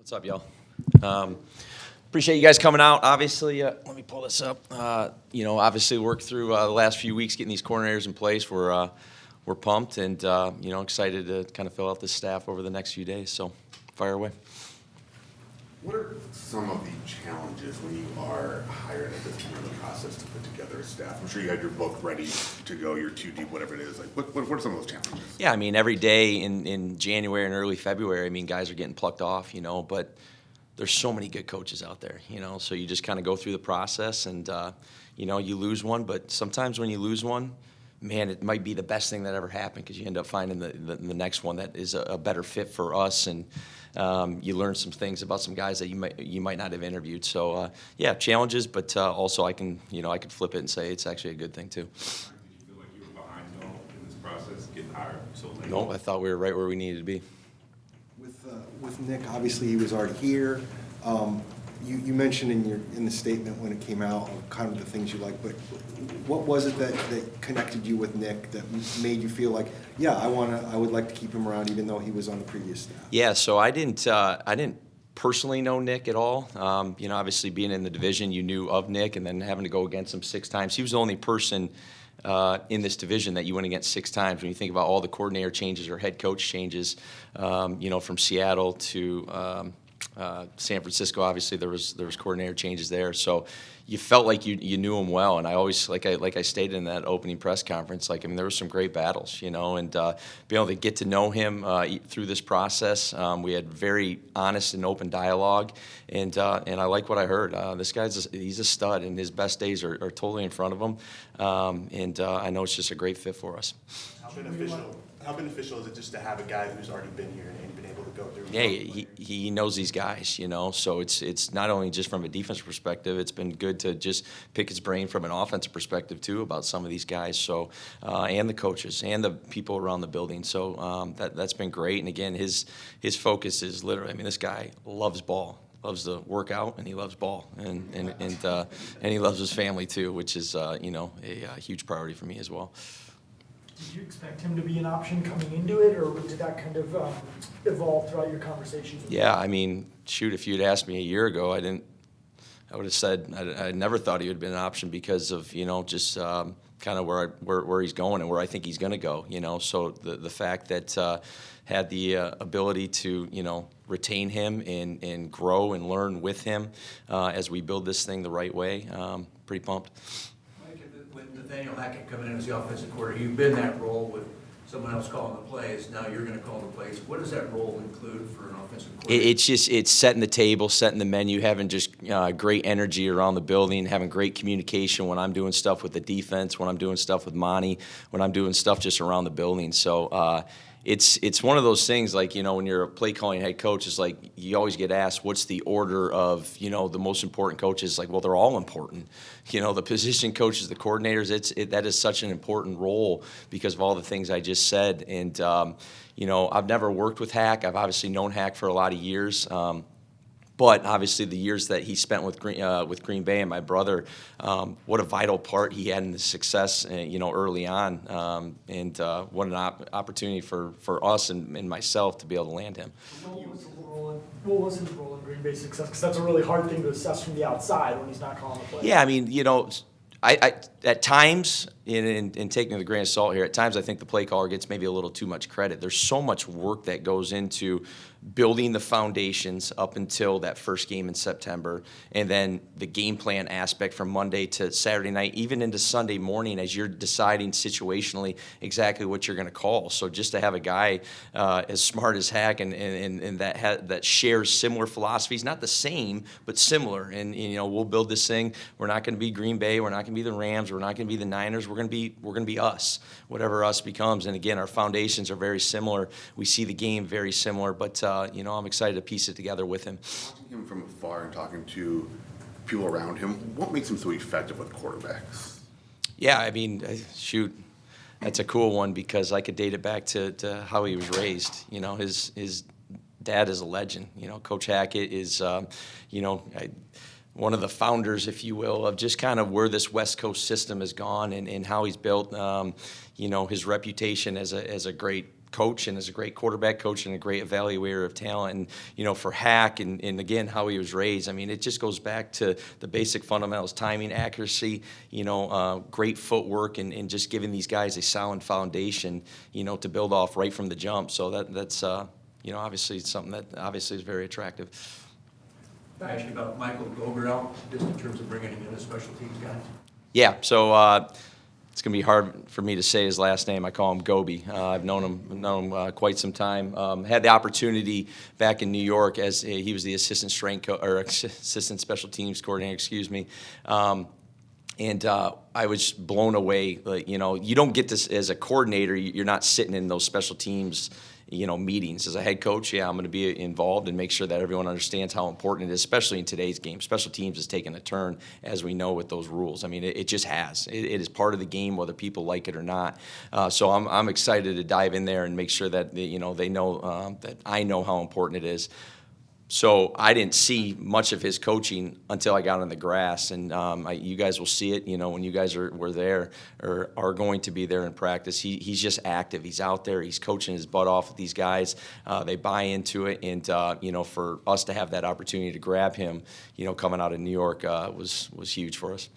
What's up, y'all? Appreciate you guys coming out. Obviously, let me pull this up. Obviously worked through the last few weeks getting these coordinators in place. We're pumped and excited to kind of fill out this staff over the next few days. So, fire away. What are some of the challenges when you are hired at this point in the process to put together a staff? I'm sure you had your book ready to go, you're too deep, whatever it is. Like, what are some of those challenges? Yeah, I mean, every day in January and early February, I mean, guys are getting plucked off, but there's so many good coaches out there, so you just kind of go through the process and, you lose one. But sometimes when you lose one, man, it might be the best thing that ever happened because you end up finding the next one that is a better fit for us, and you learn some things about some guys that you might not have interviewed. So challenges, but also I can flip it and say it's actually a good thing too. Did you feel like you were behind in this process, getting hired so late? No, I thought we were right where we needed to be. With Nick, obviously he was already here. You mentioned in the statement when it came out kind of the things you like, but what was it that connected you with Nick that made you feel like, yeah, I would like to keep him around even though he was on the previous staff? Yeah, so I didn't personally know Nick at all. Obviously being in the division, you knew of Nick, and then having to go against him 6 times. He was the only person in this division that you went against 6 times. When you think about all the coordinator changes or head coach changes, from Seattle to San Francisco, obviously there was coordinator changes there. So you felt like you knew him well, and I always like I stated in that opening press conference, there were some great battles, and being able to get to know him through this process, we had very honest and open dialogue, and I like what I heard. This he's a stud, and his best days are totally in front of him, and I know it's just a great fit for us. How beneficial is it just to have a guy who's already been here and been able to go through? Yeah, he knows these guys, so it's not only just from a defensive perspective, it's been good to just pick his brain from an offensive perspective too about some of these guys, so and the coaches and the people around the building. So that's been great. And again, his focus is literally, this guy loves ball. Loves to work out, and he loves ball, and he loves his family too, which is a huge priority for me as well. Did you expect him to be an option coming into it, or did that kind of evolve throughout your conversations? Yeah, if you'd asked me a year ago, I would have said I never thought he would have been an option because of just kind of where he's going and where I think he's going to go. So the fact that had the ability to retain him and grow and learn with him as we build this thing the right way, pretty pumped. With Nathaniel Hackett coming in as the offensive coordinator, you've been that role with someone else calling the plays. Now you're going to call the plays. What does that role include for an offensive coordinator? It's setting the table, setting the menu, having just great energy around the building, having great communication when I'm doing stuff with the defense, when I'm doing stuff with Monty, when I'm doing stuff just around the building. So it's one of those things, when you're a play calling head coach, it's like you always get asked what's the order of the most important coaches. Well, they're all important. The position coaches, the coordinators, that is such an important role because of all the things I just said. And I've never worked with Hack. I've obviously known Hack for a lot of years. But obviously, the years that he spent with Green Bay and my brother, what a vital part he had in the success, early on, and what an opportunity for us and myself to be able to land him. What was his role in Green Bay's success? Because that's a really hard thing to assess from the outside when he's not calling the play. Yeah, I at times, in taking the grain of salt here, at times I think the play caller gets maybe a little too much credit. There's so much work that goes into building the foundations up until that first game in September, and then the game plan aspect from Monday to Saturday night, even into Sunday morning as you're deciding situationally exactly what you're going to call. So just to have a guy as smart as Hack and that shares similar philosophies, not the same, but similar, and we'll build this thing. We're not going to be Green Bay. We're not going to be the Rams. We're not going to be the Niners. We're going to be us, whatever us becomes. And again, our foundations are very similar. We see the game very similar, but I'm excited to piece it together with him. Watching him from afar and talking to people around him, what makes him so effective with quarterbacks? Yeah, that's a cool one because I could date it back to how he was raised. His dad is a legend. Coach Hackett is, one of the founders, if you will, of just kind of where this West Coast system has gone and how he's built, his reputation as a great coach and is a great quarterback coach and a great evaluator of talent. And, for Hack and again, how he was raised, I mean, it just goes back to the basic fundamentals, timing, accuracy, great footwork, and just giving these guys a sound foundation, to build off right from the jump. So that's obviously something that obviously is very attractive. Can I ask you about Michael Goberell, just in terms of bringing him in as special teams guys? Yeah, so it's going to be hard for me to say his last name. I call him Goby. I've known him quite some time. Had the opportunity back in New York as he was the assistant assistant special teams coordinator, excuse me. And I was blown away. Like, you don't get this as a coordinator. You're not sitting in those special teams, meetings. As a head coach, I'm going to be involved and make sure that everyone understands how important it is, especially in today's game. Special teams is taking a turn, as we know, with those rules. I mean, it just has. It is part of the game, whether people like it or not. So I'm excited to dive in there and make sure that they know that I know how important it is. So I didn't see much of his coaching until I got on the grass, and you guys will see it. When you guys were there or are going to be there in practice, he's just active. He's out there. He's coaching his butt off with these guys. They buy into it, and for us to have that opportunity to grab him, coming out of New York, was huge for us.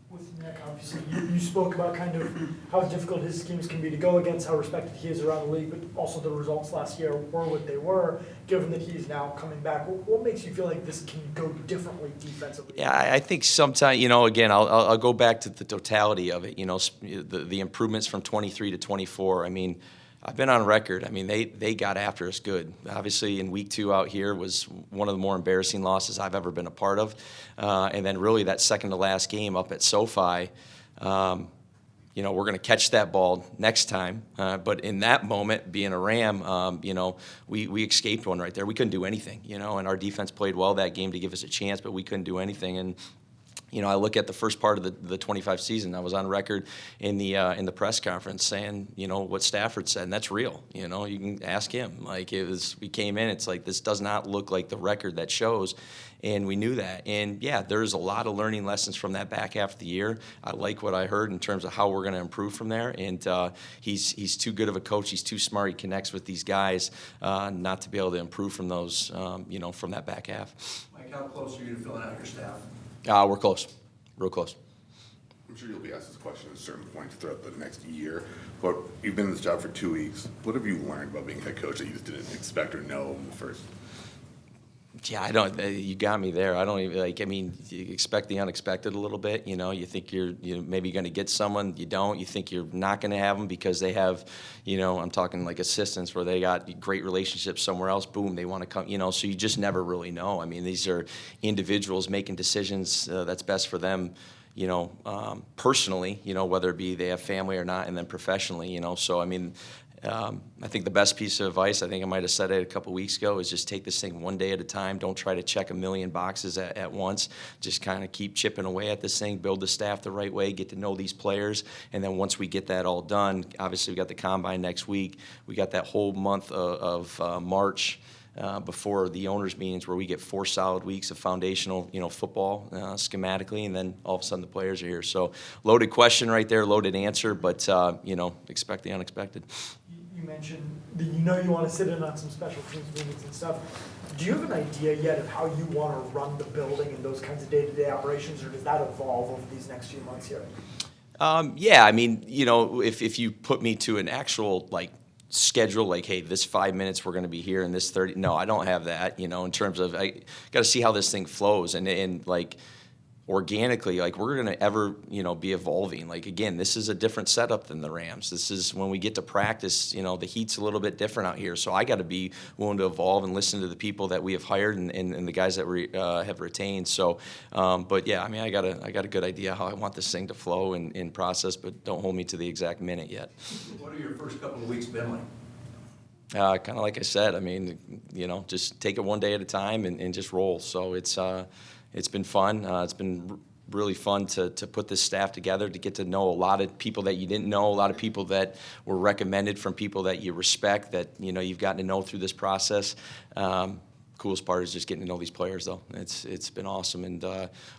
With Nick, obviously, you spoke about kind of how difficult his schemes can be to go against, how respected he is around the league, but also the results last year were what they were. Given that he's now coming back, what makes you feel like this can go differently defensively? Yeah, I think sometimes, again, I'll go back to the totality of it. The improvements from 23 to 24. I mean, I've been on record. I mean, they got after us good. Obviously, in week 2 out here was one of the more embarrassing losses I've ever been a part of. And then really that second to last game up at SoFi, we're going to catch that ball next time. But in that moment, being a Ram, we escaped one right there. We couldn't do anything, and our defense played well that game to give us a chance, but we couldn't do anything. And I look at the first part of the 25 season. I was on record in the press conference saying, what Stafford said, and that's real. You can ask him. Like, we came in, it's like, this does not look like the record that shows, and we knew that. And yeah, there's a lot of learning lessons from that back half of the year. I like what I heard in terms of how we're going to improve from there. And he's too good of a coach. He's too smart. He connects with these guys not to be able to improve from those, from that back half. Mike, how close are you to filling out your staff? We're close, real close. I'm sure you'll be asked this question at certain points throughout the next year, but you've been in this job for 2 weeks. What have you learned about being head coach that you just didn't expect or know in the first? Yeah, you got me there. I don't even, you expect the unexpected a little bit. You think you're maybe going to get someone, you don't. You think you're not going to have them because they have, I'm talking like assistants where they got great relationships somewhere else. Boom, they want to come, so you just never really know. I mean, these are individuals making decisions that's best for them, personally, whether it be they have family or not, and then professionally, So, I think the best piece of advice, I think I might have said it a couple weeks ago, is just take this thing one day at a time. Don't try to check a million boxes at once. Just kind of keep chipping away at this thing, build the staff the right way, get to know these players, and then once we get that all done, obviously we got the Combine next week. We got that whole month of March before the owners' meetings where we get 4 solid weeks of foundational, football schematically, and then all of a sudden the players are here. So loaded question right there, loaded answer, but, expect the unexpected. You mentioned that you want to sit in on some special teams meetings and stuff. Do you have an idea yet of how you want to run the building and those kinds of day-to-day operations, or does that evolve over these next few months here? Yeah, if you put me to an actual, schedule, hey, this 5 minutes we're going to be here and this 30, no, I don't have that, in terms of, I got to see how this thing flows and organically, we're going to ever, be evolving. Again, this is a different setup than the Rams. This is when we get to practice, the heat's a little bit different out here. So I got to be willing to evolve and listen to the people that we have hired and the guys that we have retained. So, but yeah, I got a good idea how I want this thing to flow and process, but don't hold me to the exact minute yet. What are your first couple of weeks been like? Kind of like I said, just take it one day at a time and just roll. So it's been fun. It's been really fun to put this staff together, to get to know a lot of people that you didn't know, a lot of people that were recommended from people that you respect, that you've gotten to know through this process. Coolest part is just getting to know these players, though. It's been awesome, and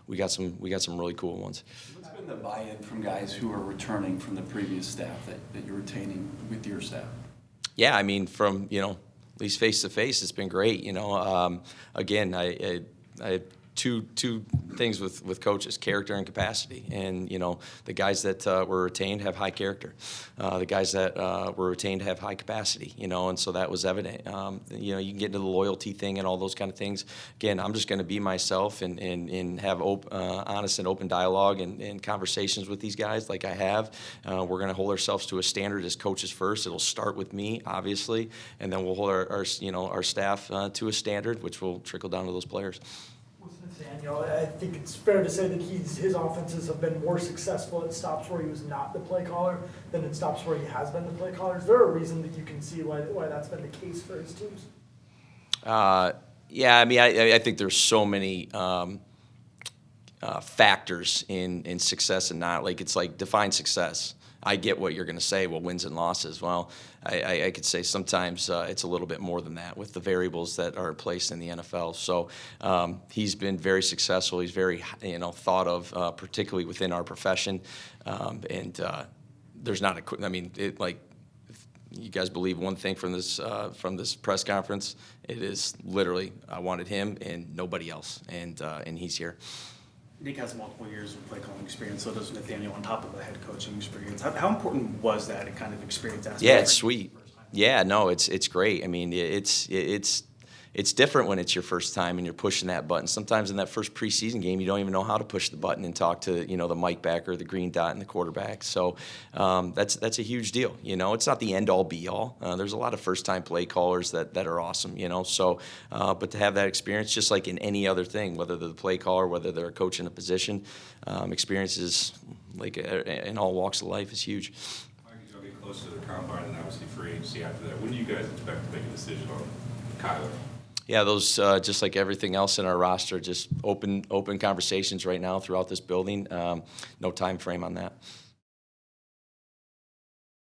we got some really cool ones. What's been the buy-in from guys who are returning from the previous staff that you're retaining with your staff? Yeah, I mean, from, at least face to face, it's been great. Again, I have two things with coaches: character and capacity. And the guys that were retained have high character. The guys that were retained have high capacity. And so that was evident. You can get into the loyalty thing and all those kind of things. Again, I'm just going to be myself and have honest and open dialogue and conversations with these guys like I have. We're going to hold ourselves to a standard as coaches first. It'll start with me, obviously, and then we'll hold our staff to a standard, which will trickle down to those players. Nathaniel, I think it's fair to say that his offenses have been more successful at stops where he was not the play caller than at stops where he has been the play caller. Is there a reason that you can see why that's been the case for his teams? Yeah, I mean, I think there's so many factors in success and not. Like, it's like, define success. I get what you're going to say, well, wins and losses. Well, I could say sometimes it's a little bit more than that with the variables that are placed in the NFL. So he's been very successful. He's very, thought of, particularly within our profession. And there's not if you guys believe one thing from this press conference, it is literally, I wanted him and nobody else, and he's here. Nick has multiple years of play calling experience, so does Nathaniel on top of the head coaching experience. How important was that kind of experience aspect? Yeah, it's sweet. Yeah, no, it's great. I mean, it's different when it's your first time and you're pushing that button. Sometimes in that first preseason game, you don't even know how to push the button and talk to the mic backer, the green dot, and the quarterback. So that's a huge deal. It's not the end all be all. There's a lot of first time play callers that are awesome. So but to have that experience, just like in any other thing, whether they're the play caller, whether they're a coach in a position, experiences like in all walks of life is huge. Mike, as y'all get closer to the combine and obviously free agency after that, when do you guys expect to make a decision on Kyler? Yeah, those just like everything else in our roster, just open conversations right now throughout this building. No time frame on that.